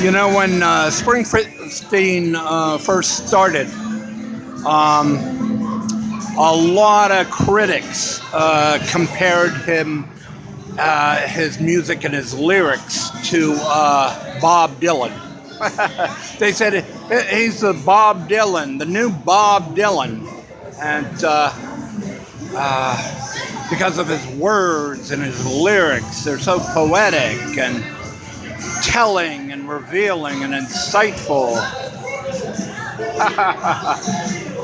You know, when Springsteen first started, um, a lot of critics compared his music and his lyrics to Bob Dylan. They said he's the Bob Dylan, the new Bob Dylan, and because of his words and his lyrics, they're so poetic and telling and revealing and insightful.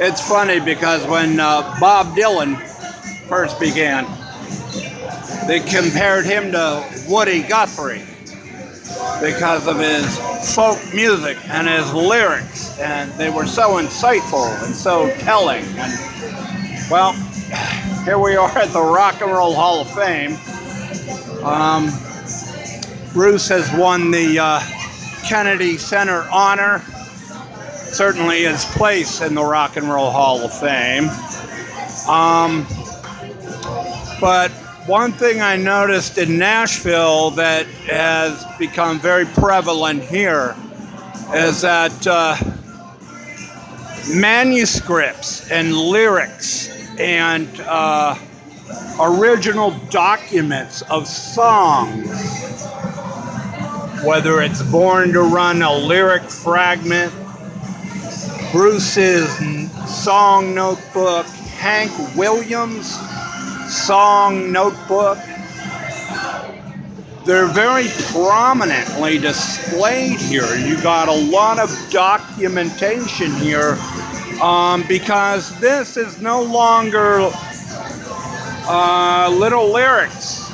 It's funny because when Bob Dylan first began, they compared him to Woody Guthrie because of his folk music and his lyrics, and they were so insightful and so telling. And well, here we are at the Rock and Roll Hall of Fame. Bruce has won the Kennedy Center honor, certainly his place in the Rock and Roll Hall of Fame. But one thing I noticed in Nashville that has become very prevalent here is that manuscripts and lyrics and original documents of songs, whether it's Born to Run, a lyric fragment, Bruce's song notebook, Hank Williams' song notebook, they're very prominently displayed here. You got a lot of documentation here because this is no longer little lyrics.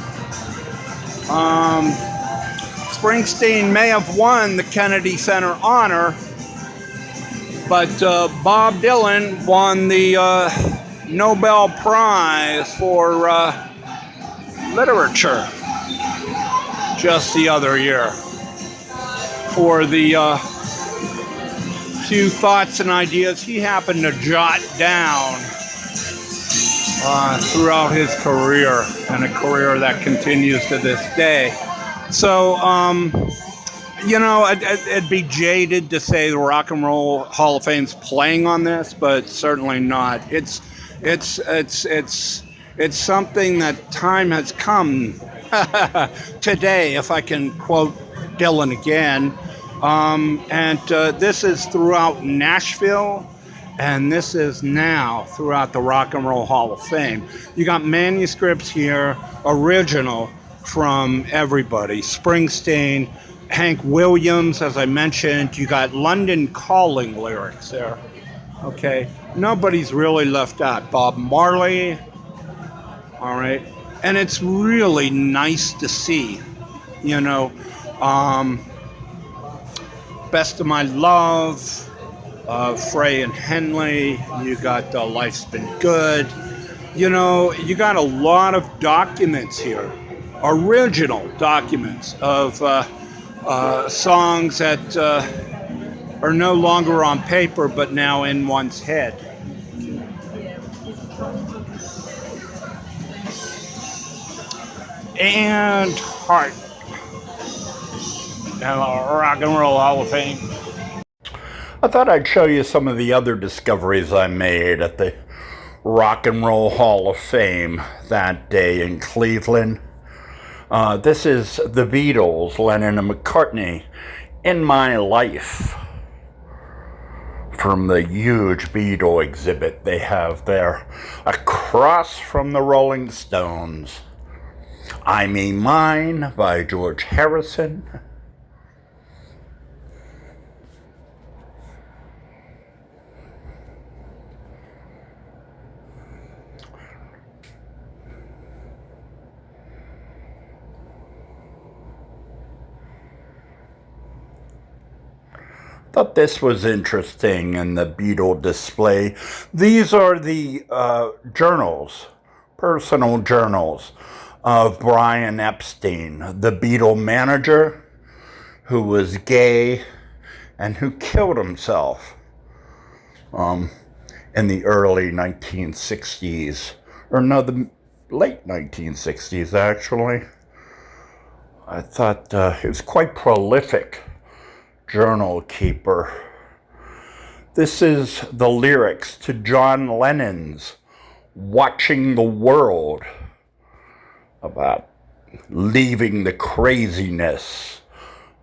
Springsteen may have won the Kennedy Center honor, but Bob Dylan won the Nobel Prize for literature just the other year for the few thoughts and ideas he happened to jot down throughout his career, and a career that continues to this day. So, you know, it'd be jaded to say the Rock and Roll Hall of Fame's playing on this, but certainly not. It's something that time has come today, if I can quote Dylan again. And this is throughout Nashville, and this is now throughout the Rock and Roll Hall of Fame. You got manuscripts here, original, from everybody. Springsteen, Hank Williams, as I mentioned. You got London Calling lyrics there. Okay, nobody's really left out. Bob Marley, all right, and it's really nice to see, you know, Best of My Love, Frey and Henley, you got Life's Been Good, you know, you got a lot of documents here, original documents of songs that are no longer on paper, but now in one's head. And Heart, and the Rock and Roll Hall of Fame. I thought I'd show you some of the other discoveries I made at the Rock and Roll Hall of Fame that day in Cleveland. This is the Beatles, Lennon and McCartney, In My Life, from the huge Beatle exhibit they have there, across from the Rolling Stones. I Me Mine by George Harrison. Thought this was interesting in the Beatle display. These are the journals, personal journals of Brian Epstein, the Beatle manager who was gay and who killed himself in the early 1960s, or no, the late 1960s actually. I thought he was quite prolific journal keeper. This is the lyrics to John Lennon's Watching the World, about leaving the craziness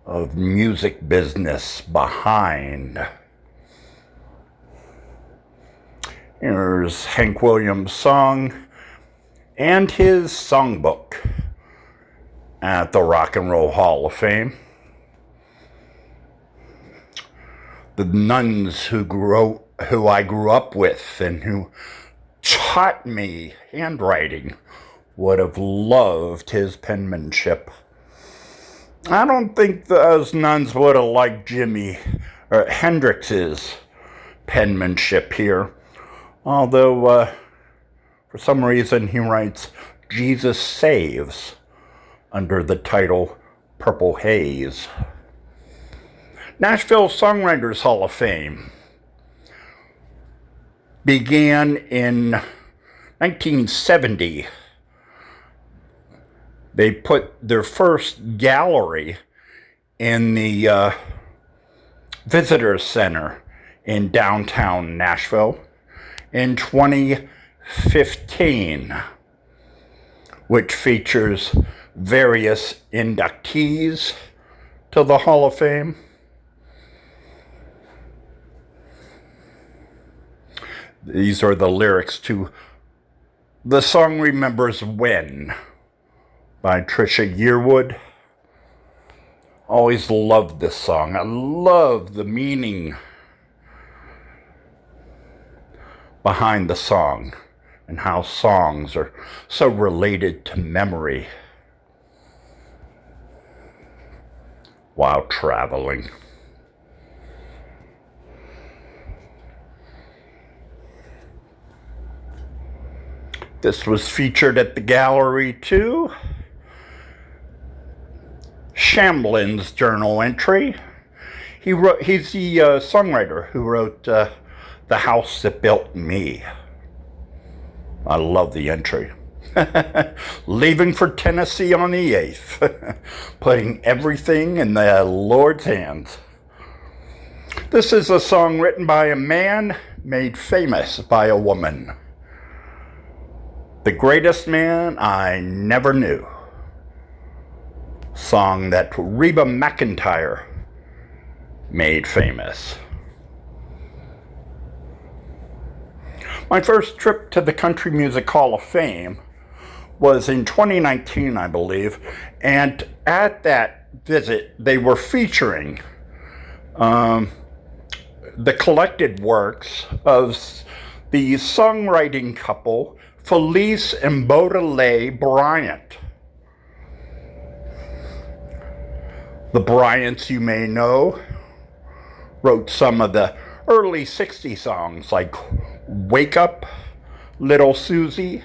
of music business behind. Here's Hank Williams' song and his songbook at the Rock and Roll Hall of Fame. The nuns who I grew up with and who taught me handwriting would have loved his penmanship. I don't think those nuns would have liked Hendrix's penmanship here, although for some reason he writes Jesus Saves under the title Purple Haze. Nashville Songwriters Hall of Fame began in 1970. They put their first gallery in the Visitor Center in downtown Nashville in 2015, which features various inductees to the Hall of Fame. These are the lyrics to the song Remembers When by Trisha Yearwood. Always loved this song. I love the meaning behind the song and how songs are so related to memory while traveling. This was featured at the gallery too. Shamblin's journal entry. He's the songwriter who wrote The House That Built Me. I love the entry. Leaving for Tennessee on the 8th. Putting everything in the Lord's hands. This is a song written by a man made famous by a woman. The Greatest Man I Never Knew. Song that Reba McEntire made famous. My first trip to the Country Music Hall of Fame was in 2019, I believe, and at that visit, they were featuring the collected works of the songwriting couple Felice and Baudelaire Bryant. The Bryants, you may know, wrote some of the early 60s songs like Wake Up, Little Susie,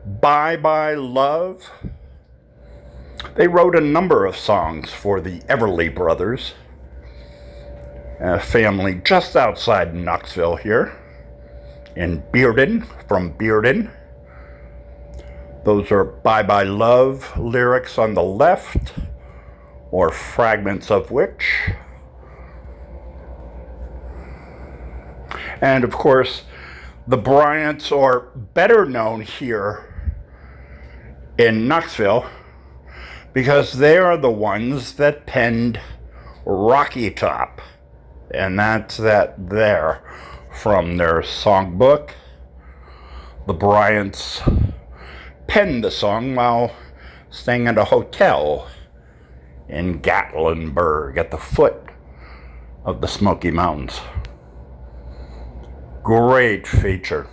Bye Bye Love. They wrote a number of songs for the Everly Brothers, a family just outside Knoxville here, in Bearden, from Bearden. Those are Bye Bye Love lyrics on the left, or fragments of which. And of course, the Bryants are better known here in Knoxville because they are the ones that penned Rocky Top. And that's that there from their songbook. The Bryants penned the song while staying at a hotel in Gatlinburg at the foot of the Smoky Mountains. Great feature.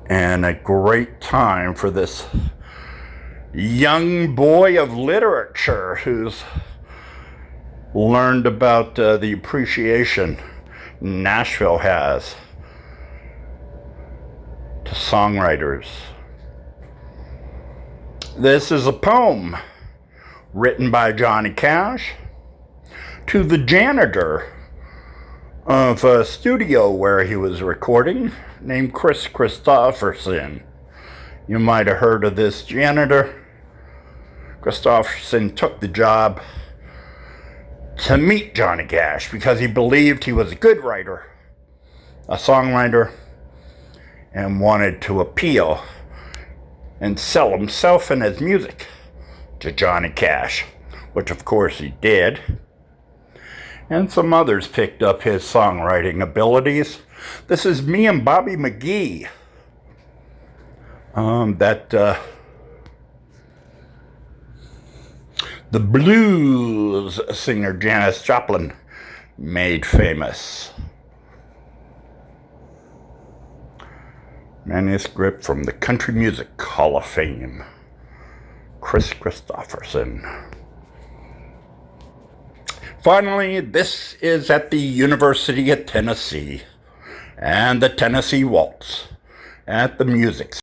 And a great time for this young boy of literature who's learned about the appreciation Nashville has to songwriters. This is a poem written by Johnny Cash to the janitor of a studio where he was recording, named Chris Christopherson. You might have heard of this janitor. Christopherson took the job to meet Johnny Cash because he believed he was a good writer, a songwriter, and wanted to appeal and sell himself and his music to Johnny Cash, which of course he did. And some others picked up his songwriting abilities. This is me and Bobby McGee. The blues singer Janis Joplin made famous. Manuscript from the Country Music Hall of Fame, Chris Christopherson. Finally, this is at the University of Tennessee and the Tennessee Waltz at the music